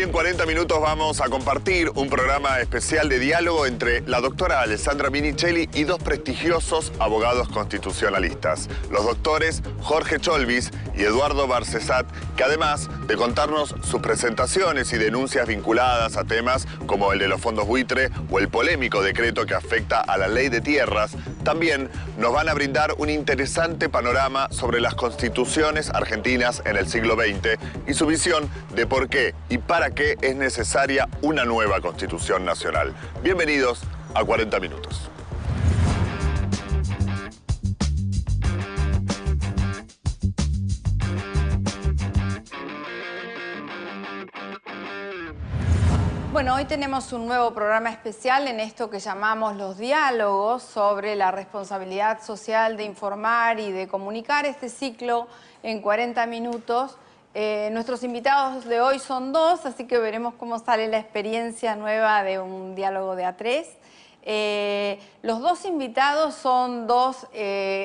en 40 minutos vamos a compartir un programa especial de diálogo entre la doctora Alessandra Minicelli y dos prestigiosos abogados constitucionalistas, los doctores Jorge Cholvis y Eduardo Barcesat, que además de contarnos sus presentaciones y denuncias vinculadas a temas como el de los fondos buitre o el polémico decreto que afecta a la ley de tierras, también nos van a brindar un interesante panorama sobre las constituciones argentinas en el siglo XX y su visión de por qué y para qué es necesaria una nueva Constitución Nacional. Bienvenidos a 40 Minutos. Bueno, hoy tenemos un nuevo programa especial en esto que llamamos los diálogos sobre la responsabilidad social de informar y de comunicar este ciclo en 40 minutos. Nuestros invitados de hoy son dos, así que veremos cómo sale la experiencia nueva de un diálogo de A3. Los dos invitados son dos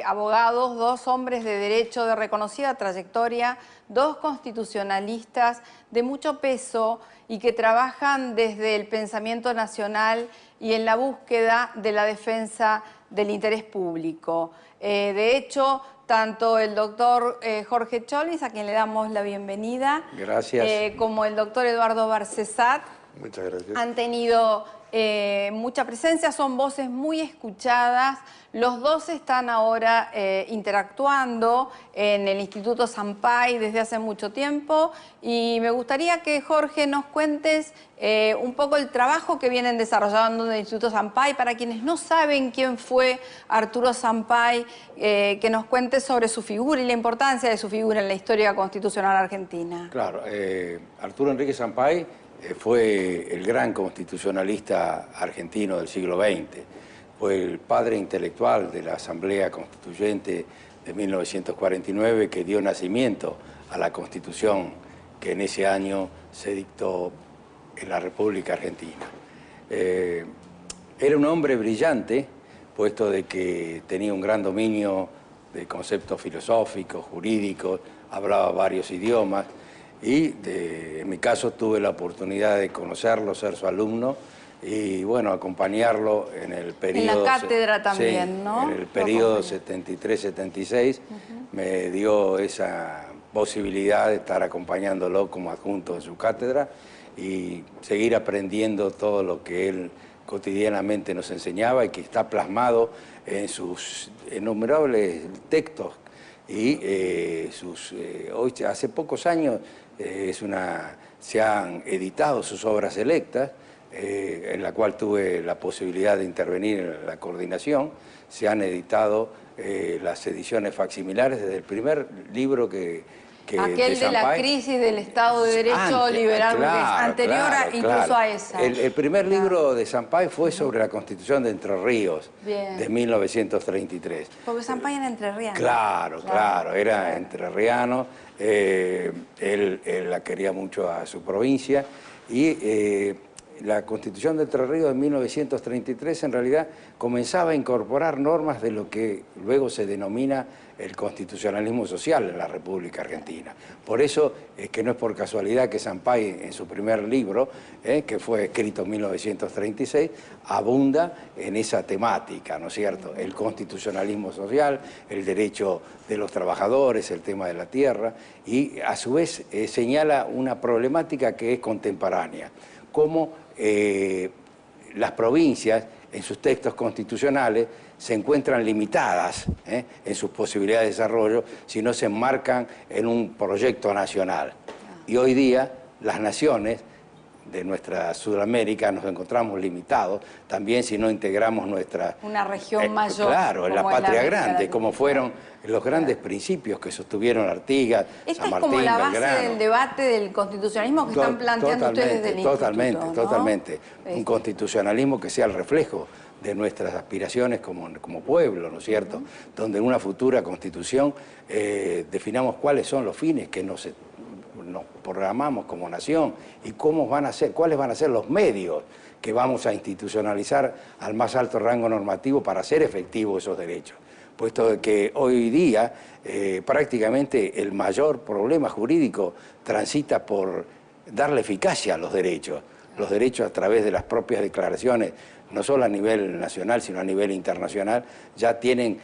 abogados, dos hombres de derecho de reconocida trayectoria, dos constitucionalistas de mucho peso y que trabajan desde el pensamiento nacional y en la búsqueda de la defensa del interés público. De hecho, tanto el doctor Jorge Cholvis, a quien le damos la bienvenida, como el doctor Eduardo Barcesat, muchas gracias, han tenido mucha presencia, son voces muy escuchadas. Los dos están ahora interactuando en el Instituto Sampaio desde hace mucho tiempo y me gustaría que, Jorge, nos cuentes un poco el trabajo que vienen desarrollando en el Instituto Sampaio. Para quienes no saben quién fue Arturo Sampaio, que nos cuentes sobre su figura y la importancia de su figura en la historia constitucional argentina. Claro, Arturo Enrique Sampaio fue el gran constitucionalista argentino del siglo XX. Fue el padre intelectual de la Asamblea Constituyente de 1949 que dio nacimiento a la Constitución que en ese año se dictó en la República Argentina. Era un hombre brillante, puesto de que tenía un gran dominio de conceptos filosóficos, jurídicos, hablaba varios idiomas y en mi caso tuve la oportunidad de conocerlo, ser su alumno y bueno, acompañarlo en el periodo... En la cátedra también, sí, ¿no? En el periodo 73-76 me dio esa posibilidad de estar acompañándolo como adjunto en su cátedra y seguir aprendiendo todo lo que él cotidianamente nos enseñaba y que está plasmado en sus innumerables textos y hoy, hace pocos años se han editado sus obras selectas, en la cual tuve la posibilidad de intervenir en la coordinación. Se han editado las ediciones facsimilares desde el primer libro aquel de la crisis del Estado de Derecho liberal, claro, anterior incluso a esa. El primer libro de Sampaio fue sobre la Constitución de Entre Ríos, de 1933. Porque Sampaio era entrerriano. Claro, era entrerriano. Él la quería mucho a su provincia y la Constitución de Entre Ríos de 1933 en realidad comenzaba a incorporar normas de lo que luego se denomina el constitucionalismo social en la República Argentina. Por eso es que no es por casualidad que Sampaio en su primer libro, que fue escrito en 1936, abunda en esa temática, ¿no es cierto? El constitucionalismo social, el derecho de los trabajadores, el tema de la tierra, y a su vez señala una problemática que es contemporánea, como las provincias en sus textos constitucionales se encuentran limitadas en sus posibilidades de desarrollo si no se enmarcan en un proyecto nacional. Y hoy día las naciones de nuestra Sudamérica nos encontramos limitados, también si no integramos una región mayor. Claro, en la patria grande, como fueron los grandes principios que sostuvieron Artigas, San Martín, Belgrano. Es como la base Belgrano. Del debate del constitucionalismo que están planteando ustedes desde el Instituto, ¿no? Totalmente. Un constitucionalismo que sea el reflejo de nuestras aspiraciones como pueblo, ¿no es cierto? Donde en una futura constitución definamos cuáles son los fines que nos programamos como nación y cuáles van a ser los medios que vamos a institucionalizar al más alto rango normativo para hacer efectivos esos derechos. Puesto que hoy día prácticamente el mayor problema jurídico transita por darle eficacia a los derechos a través de las propias declaraciones, no solo a nivel nacional, sino a nivel internacional, ya tienen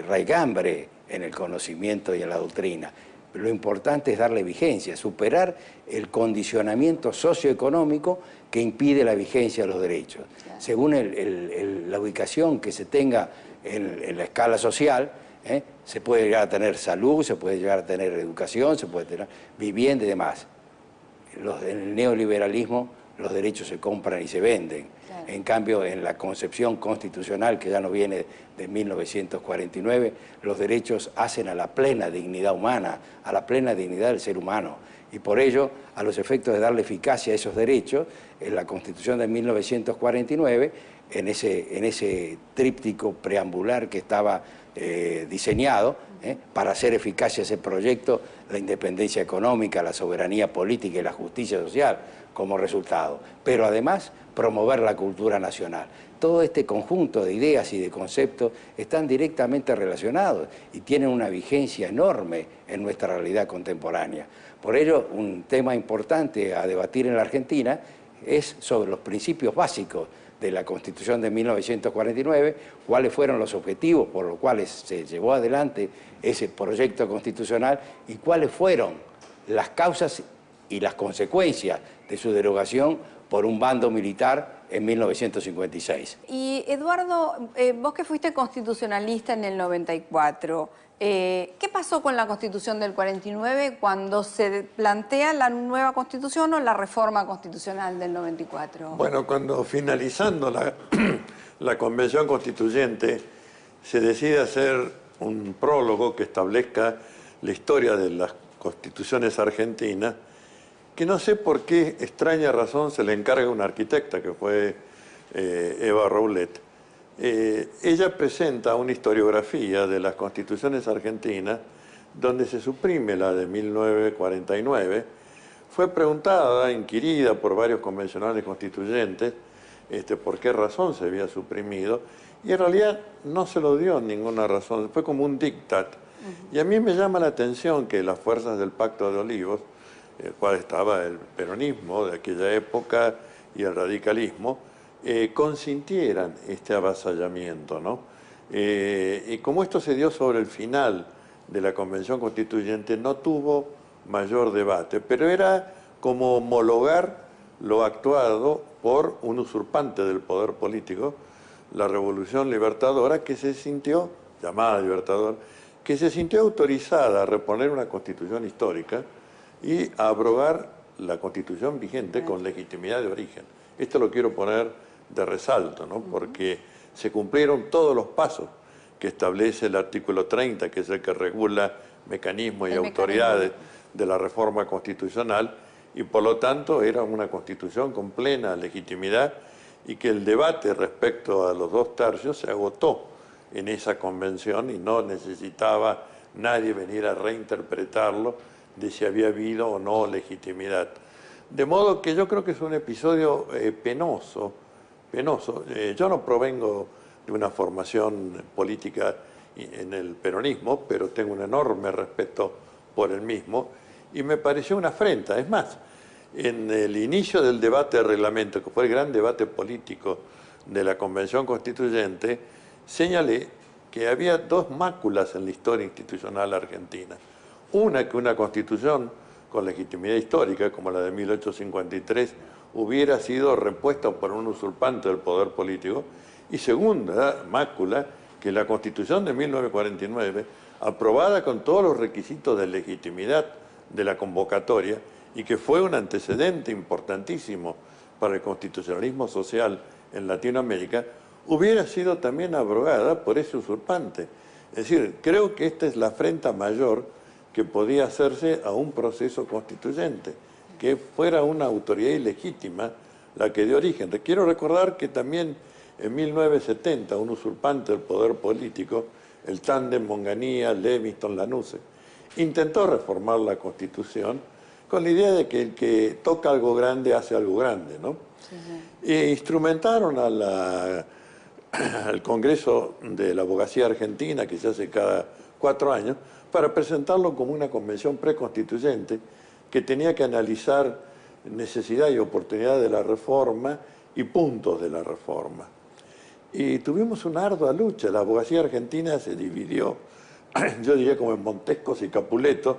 raigambre en el conocimiento y en la doctrina. Pero lo importante es darle vigencia, superar el condicionamiento socioeconómico que impide la vigencia de los derechos. Claro. Según la ubicación que se tenga en la escala social, se puede llegar a tener salud, se puede llegar a tener educación, se puede tener vivienda y demás. En el neoliberalismo los derechos se compran y se venden. Claro. En cambio, en la concepción constitucional, que ya no viene de 1949, los derechos hacen a la plena dignidad humana, a la plena dignidad del ser humano. Y por ello, a los efectos de darle eficacia a esos derechos, en la Constitución de 1949, en ese tríptico preambular que estaba diseñado para hacer eficacia ese proyecto, la independencia económica, la soberanía política y la justicia social como resultado, pero además promover la cultura nacional. Todo este conjunto de ideas y de conceptos están directamente relacionados y tienen una vigencia enorme en nuestra realidad contemporánea. Por ello, un tema importante a debatir en la Argentina es sobre los principios básicos de la Constitución de 1949, cuáles fueron los objetivos por los cuales se llevó adelante ese proyecto constitucional y cuáles fueron las causas y las consecuencias de su derogación por un bando militar en 1956. Y Eduardo, vos que fuiste constitucionalista en el 94, ¿qué pasó con la Constitución del 49 cuando se plantea la nueva Constitución o la reforma constitucional del 94? Bueno, cuando finalizando la Convención Constituyente se decide hacer un prólogo que establezca la historia de las constituciones argentinas, que no sé por qué extraña razón se le encarga a una arquitecta que fue Eva Roulet. Ella presenta una historiografía de las constituciones argentinas donde se suprime la de 1949. Fue preguntada, inquirida por varios convencionales constituyentes por qué razón se había suprimido y en realidad no se lo dio ninguna razón, fue como un diktat. Y a mí me llama la atención que las fuerzas del Pacto de Olivos, el cual estaba el peronismo de aquella época y el radicalismo, consintieran este avasallamiento, ¿no? Y como esto se dio sobre el final de la Convención Constituyente, no tuvo mayor debate, pero era como homologar lo actuado por un usurpante del poder político, la Revolución Libertadora, que se sintió, llamada Libertadora, que se sintió autorizada a reponer una constitución histórica y a abrogar la constitución vigente con legitimidad de origen. Esto lo quiero poner de resalto, ¿no? Porque se cumplieron todos los pasos que establece el artículo 30, que es el que regula mecanismos y autoridades de la reforma constitucional, y por lo tanto era una constitución con plena legitimidad y que el debate respecto a los 2 tercios se agotó en esa convención y no necesitaba nadie venir a reinterpretarlo de si había habido o no legitimidad. De modo que yo creo que es un episodio penoso. Yo no provengo de una formación política en el peronismo, pero tengo un enorme respeto por el mismo y me pareció una afrenta. Es más, en el inicio del debate de reglamento, que fue el gran debate político de la Convención Constituyente, señalé que había 2 máculas en la historia institucional argentina. Una, que una constitución con legitimidad histórica, como la de 1853, hubiera sido repuesta por un usurpante del poder político. Y segunda mácula, que la Constitución de 1949, aprobada con todos los requisitos de legitimidad de la convocatoria, y que fue un antecedente importantísimo para el constitucionalismo social en Latinoamérica, hubiera sido también abrogada por ese usurpante. Es decir, creo que esta es la afrenta mayor que podía hacerse a un proceso constituyente, que fuera una autoridad ilegítima la que dio origen. Quiero recordar que también en 1970 un usurpante del poder político, el tándem Monganía-Levingston-Lanusse, intentó reformar la Constitución con la idea de que el que toca algo grande hace algo grande, ¿no? E instrumentaron al Congreso de la Abogacía Argentina, que se hace cada 4 años, para presentarlo como una convención preconstituyente que tenía que analizar necesidad y oportunidad de la reforma y puntos de la reforma. Y tuvimos una ardua lucha. La abogacía argentina se dividió, yo diría como en Montescos y Capuletos,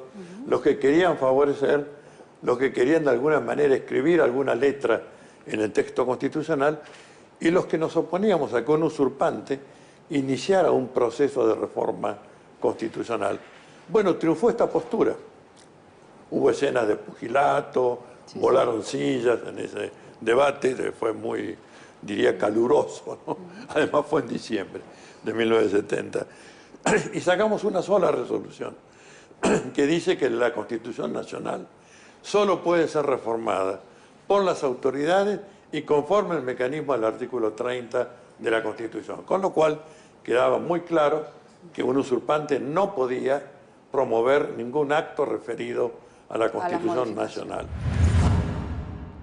los que querían favorecer, los que querían de alguna manera escribir alguna letra en el texto constitucional, y los que nos oponíamos a que un usurpante iniciara un proceso de reforma constitucional. Bueno, triunfó esta postura. Hubo escenas de pugilato, volaron sillas en ese debate, fue muy, diría, caluroso, ¿no? Además fue en diciembre de 1970. Y sacamos una sola resolución que dice que la Constitución Nacional solo puede ser reformada por las autoridades y conforme al mecanismo del artículo 30 de la Constitución. Con lo cual quedaba muy claro que un usurpante no podía promover ningún acto referido a la Constitución Nacional.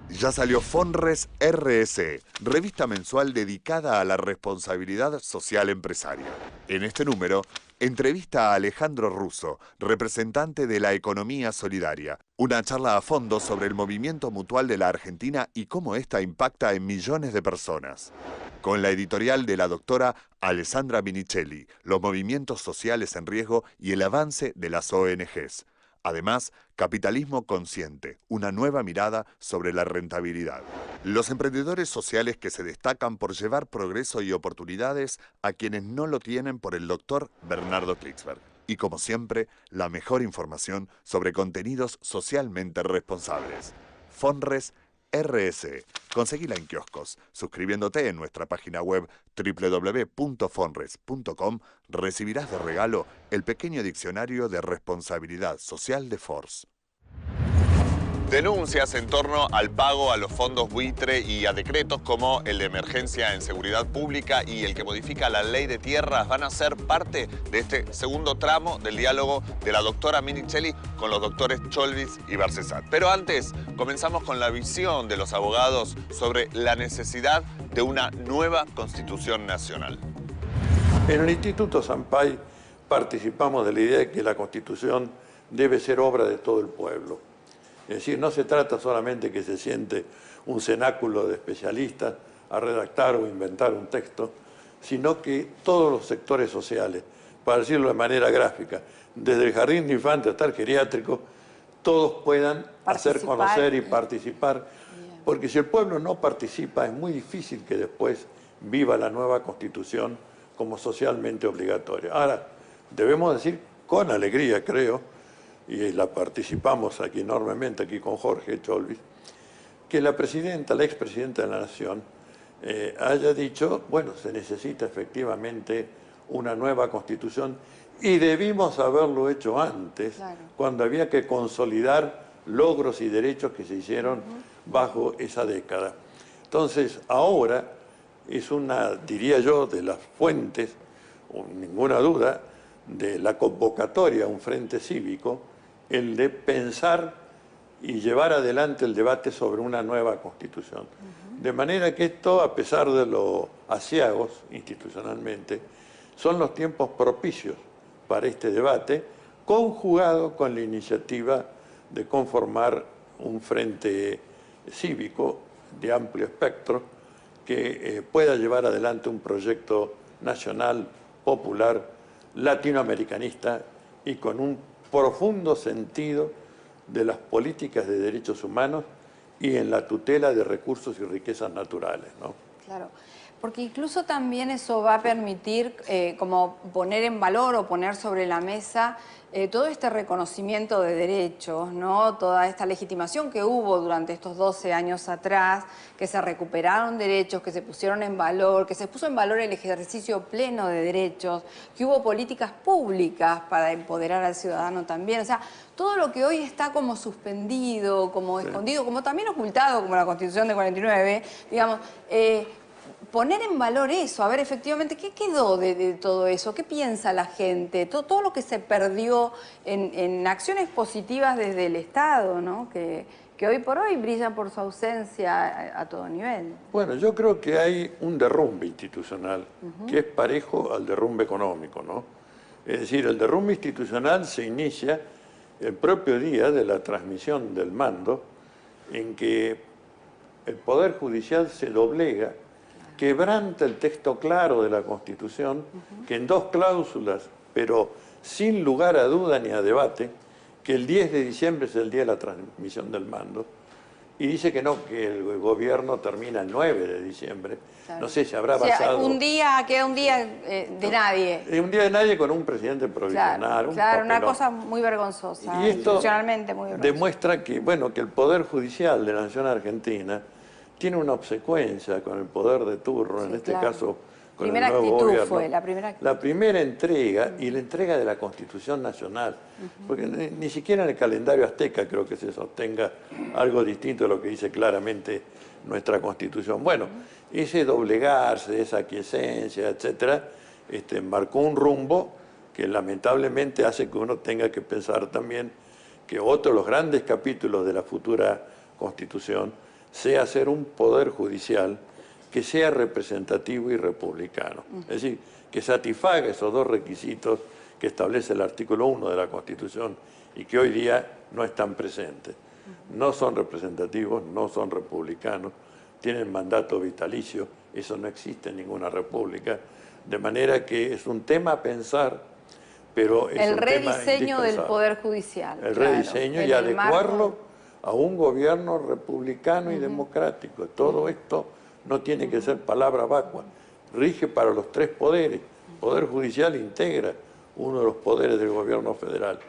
Ya salió Fonres RS, revista mensual dedicada a la responsabilidad social empresaria. En este número, entrevista a Alejandro Russo, representante de la economía solidaria. Una charla a fondo sobre el movimiento mutual de la Argentina y cómo ésta impacta en millones de personas. Con la editorial de la doctora Alessandra Minichelli, los movimientos sociales en riesgo y el avance de las ONGs. Además, Capitalismo Consciente, una nueva mirada sobre la rentabilidad. Los emprendedores sociales que se destacan por llevar progreso y oportunidades a quienes no lo tienen por el doctor Bernardo Klicksberg. Y como siempre, la mejor información sobre contenidos socialmente responsables. Fonres RS. Conseguila en kioscos. Suscribiéndote en nuestra página web www.fonres.com recibirás de regalo el pequeño diccionario de responsabilidad social de Force. Denuncias en torno al pago a los fondos buitre y a decretos como el de emergencia en seguridad pública y el que modifica la ley de tierras van a ser parte de este segundo tramo del diálogo de la doctora Minichelli con los doctores Cholvis y Barcesat. Pero antes, comenzamos con la visión de los abogados sobre la necesidad de una nueva Constitución Nacional. En el Instituto Sampay participamos de la idea de que la Constitución debe ser obra de todo el pueblo. Es decir, no se trata solamente que se siente un cenáculo de especialistas a redactar o inventar un texto, sino que todos los sectores sociales, para decirlo de manera gráfica, desde el jardín de infantes hasta el geriátrico, todos puedan hacer conocer y participar, porque si el pueblo no participa es muy difícil que después viva la nueva Constitución como socialmente obligatoria. Ahora, debemos decir con alegría, creo, y la participamos aquí enormemente, aquí con Jorge Cholvis, que la presidenta, la expresidenta de la Nación, haya dicho, bueno, se necesita efectivamente una nueva Constitución y debimos haberlo hecho antes, cuando había que consolidar logros y derechos que se hicieron bajo esa década. Entonces, ahora es una, diría yo, de las fuentes, sin ninguna duda, de la convocatoria a un frente cívico, el de pensar y llevar adelante el debate sobre una nueva Constitución. De manera que esto, a pesar de los aciagos institucionalmente, son los tiempos propicios para este debate, conjugado con la iniciativa de conformar un frente cívico de amplio espectro que pueda llevar adelante un proyecto nacional, popular, latinoamericanista y con un profundo sentido de las políticas de derechos humanos y en la tutela de recursos y riquezas naturales, ¿no? Claro, porque incluso también eso va a permitir como poner en valor o poner sobre la mesa todo este reconocimiento de derechos, ¿no? Toda esta legitimación que hubo durante estos 12 años atrás, que se recuperaron derechos, que se pusieron en valor, que se puso en valor el ejercicio pleno de derechos, que hubo políticas públicas para empoderar al ciudadano también. O sea, todo lo que hoy está como suspendido, como escondido, como también ocultado, como la Constitución de 49, digamos, poner en valor eso, a ver efectivamente qué quedó de todo eso, qué piensa la gente, todo lo que se perdió en acciones positivas desde el Estado, ¿no? Que hoy por hoy brillan por su ausencia a todo nivel. Bueno, yo creo que hay un derrumbe institucional que es parejo al derrumbe económico, ¿no? Es decir, el derrumbe institucional se inicia el propio día de la transmisión del mando en que el Poder Judicial se doblega, quebranta el texto claro de la Constitución, que en 2 cláusulas, pero sin lugar a duda ni a debate, que el 10 de diciembre es el día de la transmisión del mando, y dice que no, que el gobierno termina el 9 de diciembre. Claro. No sé, se habrá O sea, basado... queda un día de nadie. Un día de nadie con un presidente provisional. Claro, un claro, una papelón. cosa muy vergonzosa, Y esto institucionalmente muy vergonzosa. demuestra que, bueno, que el Poder Judicial de la Nación Argentina tiene una obsecuencia con el poder de turno, Sí, en este claro. caso con Primera el nuevo actitud gobierno. fue, la primera actitud. La primera entrega y la entrega de la Constitución Nacional, porque ni siquiera en el calendario azteca creo que se sostenga algo distinto de lo que dice claramente nuestra Constitución. Bueno, ese doblegarse, esa aquiescencia, etcétera, marcó un rumbo que lamentablemente hace que uno tenga que pensar también que otro de los grandes capítulos de la futura Constitución sea hacer un poder judicial que sea representativo y republicano. Es decir, que satisfaga esos 2 requisitos que establece el artículo 1 de la Constitución y que hoy día no están presentes. No son representativos, no son republicanos, tienen mandato vitalicio, eso no existe en ninguna república, de manera que es un tema a pensar, pero es el un tema rediseño del indispensable. Poder Judicial. El claro, rediseño en y el adecuarlo marco. a un gobierno republicano y democrático. Todo esto no tiene que ser palabra vacua. Rige para los 3 poderes. El Poder Judicial integra uno de los poderes del gobierno federal.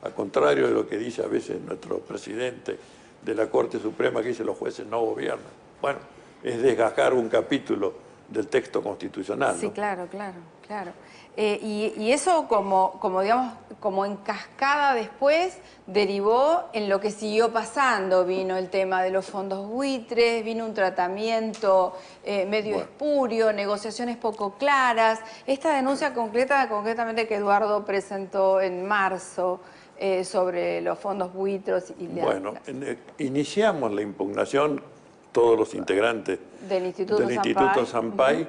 A contrario de lo que dice a veces nuestro presidente de la Corte Suprema, que dice los jueces no gobiernan. Bueno, es desgajar un capítulo del texto constitucional, ¿no? Sí, claro, claro, claro. Y eso digamos, como en cascada después derivó en lo que siguió pasando. Vino el tema de los fondos buitres, vino un tratamiento medio espurio, negociaciones poco claras. Esta denuncia concretamente que Eduardo presentó en marzo sobre los fondos buitres. Bueno, iniciamos la impugnación, todos los integrantes del Instituto Sampay,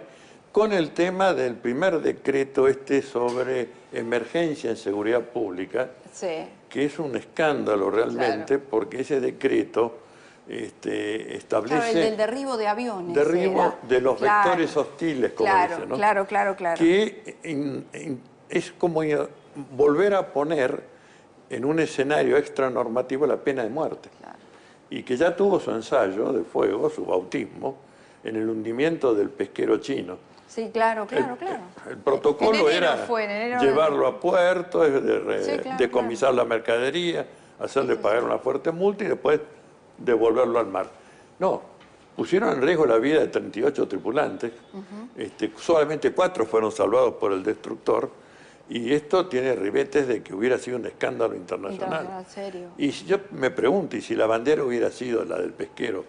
con el tema del primer decreto sobre emergencia en seguridad pública, sí, que es un escándalo realmente, claro, porque ese decreto establece... Claro, el del derribo de aviones. Derribo de los claro, vectores hostiles, como claro, dicen, ¿no? Claro. Que es como volver a poner en un escenario extranormativo la pena de muerte. Claro. Y que ya tuvo su ensayo de fuego, su bautismo, en el hundimiento del pesquero chino. Sí, claro. El protocolo era llevarlo a puerto, decomisar la mercadería, hacerle pagar una fuerte multa y después devolverlo al mar. No, pusieron en riesgo la vida de 38 tripulantes, solamente 4 fueron salvados por el destructor, y esto tiene ribetes de que hubiera sido un escándalo internacional. Serio. Y yo me pregunto, ¿y si la bandera hubiera sido la del pesquero,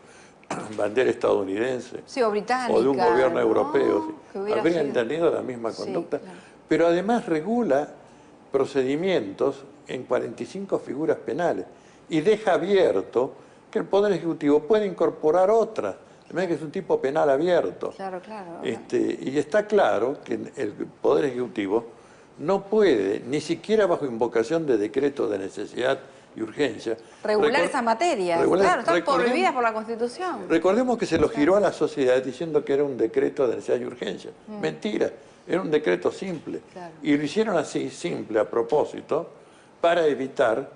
bandera estadounidense, sí, o británica, o de un gobierno europeo, habrían tenido la misma conducta? Sí, claro. Pero además regula procedimientos en 45 figuras penales y deja abierto que el Poder Ejecutivo puede incorporar otras. De manera que es un tipo penal abierto. Claro. Y está claro que el Poder Ejecutivo no puede, ni siquiera bajo invocación de decreto de necesidad y urgencia, regular esas materias. Claro, están prohibidas por la Constitución. Recordemos que se lo giró a la sociedad diciendo que era un decreto de necesidad y urgencia. Mentira, era un decreto simple. Claro. Y lo hicieron así, simple, a propósito, para evitar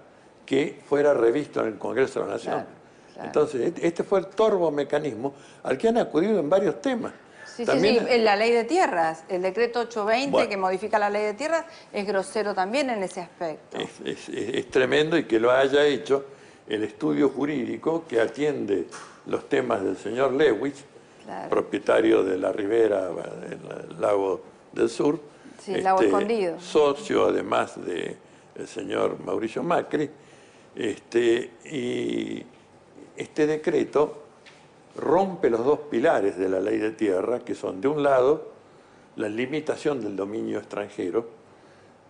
que fuera revisto en el Congreso de la Nación. Claro. Entonces, este fue el torvo mecanismo al que han acudido en varios temas. Sí, También, en la ley de tierras, el decreto 820 bueno, que modifica la ley de tierras es grosero también en ese aspecto. Es tremendo, y que lo haya hecho el estudio jurídico que atiende los temas del señor Lewis, Claro. propietario de la ribera del Lago del Sur, Sí, Lago Escondido. socio además del señor Mauricio Macri, y este decreto rompe los 2 pilares de la ley de tierra, que son, de un lado, la limitación del dominio extranjero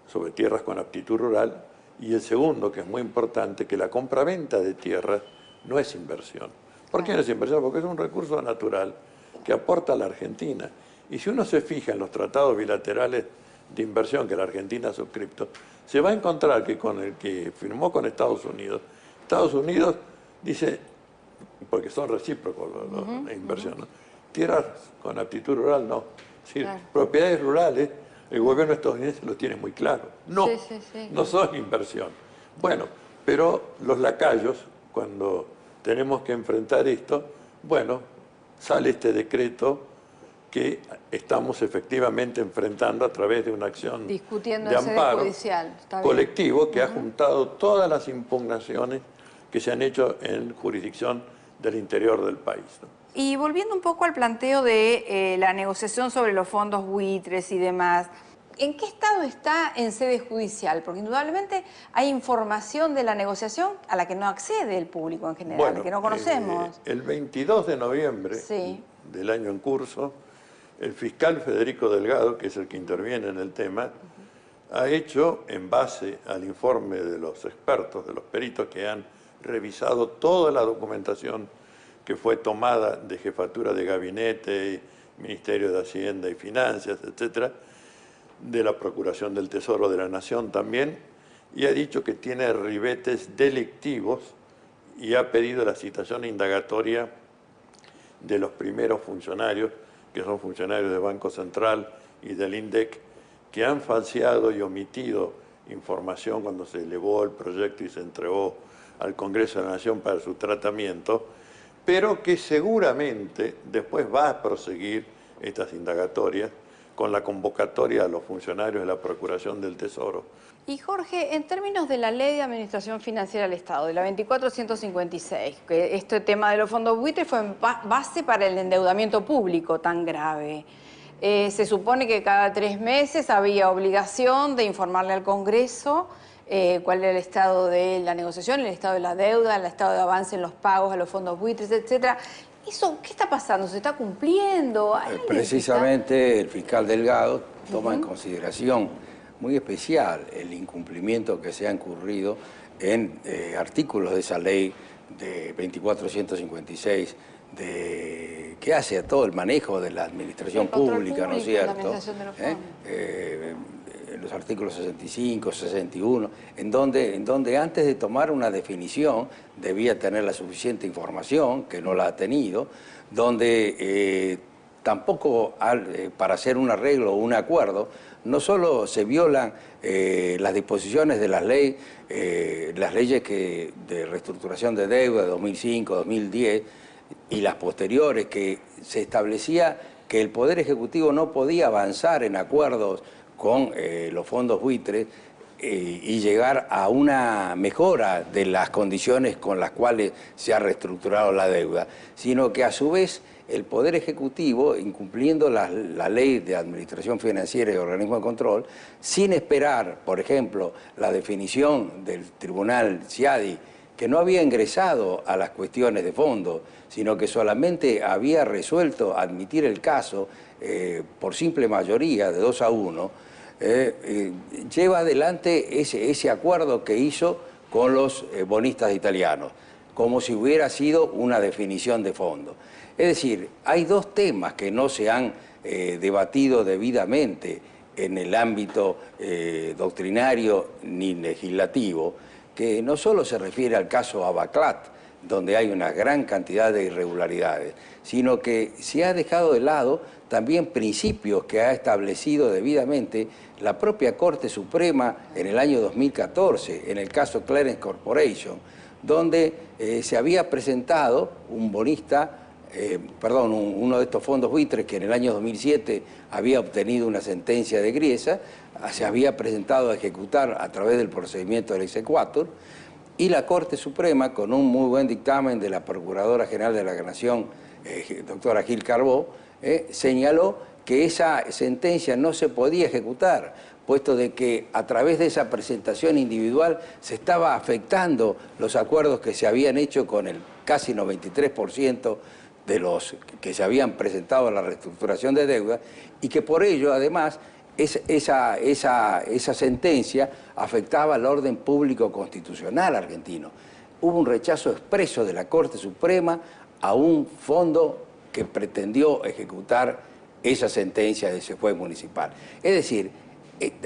sobre tierras con aptitud rural, y el segundo, que es muy importante, que la compraventa de tierras no es inversión. ¿Por qué no es inversión? Porque es un recurso natural que aporta a la Argentina. Y si uno se fija en los tratados bilaterales de inversión que la Argentina ha suscrito, se va a encontrar que con el que firmó con Estados Unidos dice, porque son recíprocos la inversión, ¿no? Tierras con aptitud rural, no. Es decir, Claro. propiedades rurales, el gobierno estadounidense lo tiene muy claro. No, Sí. no son inversión. Bueno, pero los lacayos, cuando tenemos que enfrentar esto, bueno, sale este decreto que estamos efectivamente enfrentando a través de una acción Discutiendo de en sede amparo judicial. Está bien. colectivo que ha juntado todas las impugnaciones que se han hecho en jurisdicción del interior del país, ¿no? Y volviendo un poco al planteo de la negociación sobre los fondos buitres y demás, ¿en qué estado está en sede judicial? Porque indudablemente hay información de la negociación a la que no accede el público en general, que no conocemos. El 22 de noviembre Sí. del año en curso, el fiscal Federico Delgado, que es el que interviene en el tema, ha hecho, en base al informe de los expertos, de los peritos que han revisado toda la documentación que fue tomada de jefatura de gabinete, Ministerio de Hacienda y Finanzas, etcétera, de la Procuración del Tesoro de la Nación también, y ha dicho que tiene ribetes delictivos y ha pedido la citación indagatoria de los primeros funcionarios, que son funcionarios del Banco Central y del INDEC, que han falseado y omitido información cuando se elevó el proyecto y se entregó al Congreso de la Nación para su tratamiento, pero que seguramente después va a proseguir estas indagatorias con la convocatoria a los funcionarios de la Procuración del Tesoro. Y Jorge, en términos de la Ley de Administración Financiera del Estado, de la 24.156, que este tema de los fondos buitres fue base para el endeudamiento público tan grave. Se supone que cada 3 meses había obligación de informarle al Congreso cuál era el estado de la negociación, el estado de la deuda, el estado de avance en los pagos a los fondos buitres, etcétera. ¿Eso qué está pasando? ¿Se está cumpliendo? Precisamente el fiscal Delgado toma en consideración muy especial el incumplimiento que se ha incurrido en artículos de esa ley de 24.156 que hace a todo el manejo de la administración pública, ¿no es cierto? La administración de los fondos. Los artículos 65, 61, en donde antes de tomar una definición debía tener la suficiente información, que no la ha tenido, donde tampoco para hacer un arreglo o un acuerdo, no solo se violan las disposiciones de las leyes de reestructuración de deuda de 2005, 2010 y las posteriores, que se establecía que el Poder Ejecutivo no podía avanzar en acuerdos con los fondos buitres y llegar a una mejora de las condiciones con las cuales se ha reestructurado la deuda, sino que a su vez el Poder Ejecutivo, incumpliendo la ley de administración financiera y organismo de control, sin esperar, por ejemplo, la definición del Tribunal CIADI, que no había ingresado a las cuestiones de fondo, sino que solamente había resuelto admitir el caso por simple mayoría de 2-1, lleva adelante ese acuerdo que hizo con los bonistas italianos, como si hubiera sido una definición de fondo. Es decir, hay dos temas que no se han debatido debidamente en el ámbito doctrinario ni legislativo, que no solo se refiere al caso Abaclat, donde hay una gran cantidad de irregularidades, sino que se ha dejado de lado también principios que ha establecido debidamente la propia Corte Suprema en el año 2014, en el caso Clarence Corporation, donde se había presentado un bonista, uno de estos fondos buitres que en el año 2007 había obtenido una sentencia de griesa, se había presentado a ejecutar a través del procedimiento del exequatur, y la Corte Suprema, con un muy buen dictamen de la Procuradora General de la Nación, doctora Gil Carbó, señaló que esa sentencia no se podía ejecutar, puesto de que a través de esa presentación individual se estaba afectando los acuerdos que se habían hecho con el casi 93% de los que se habían presentado a la reestructuración de deuda, y que por ello, además, esa sentencia afectaba al orden público constitucional argentino. Hubo un rechazo expreso de la Corte Suprema a un fondo que pretendió ejecutar esa sentencia de ese juez municipal. Es decir,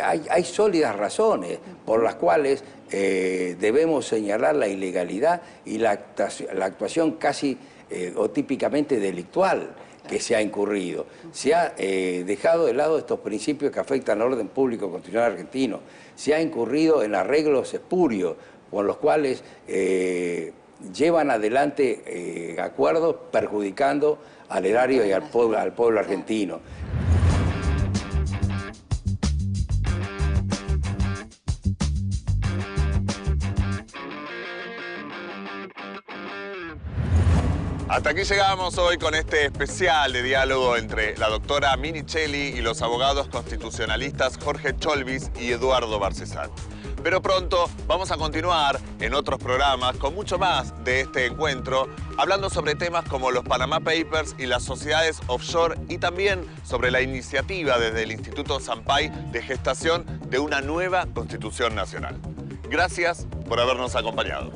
hay sólidas razones por las cuales debemos señalar la ilegalidad y la actuación casi o típicamente delictual que se ha incurrido. Se ha dejado de lado estos principios que afectan al orden público constitucional argentino. Se ha incurrido en arreglos espurios con los cuales llevan adelante acuerdos perjudicando al erario y al pueblo argentino. Hasta aquí llegamos hoy con este especial de diálogo entre la doctora Minichelli y los abogados constitucionalistas Jorge Cholvis y Eduardo Barcesat. Pero pronto vamos a continuar en otros programas con mucho más de este encuentro, hablando sobre temas como los Panama Papers y las sociedades offshore y también sobre la iniciativa desde el Instituto Sampay de gestación de una nueva Constitución Nacional. Gracias por habernos acompañado.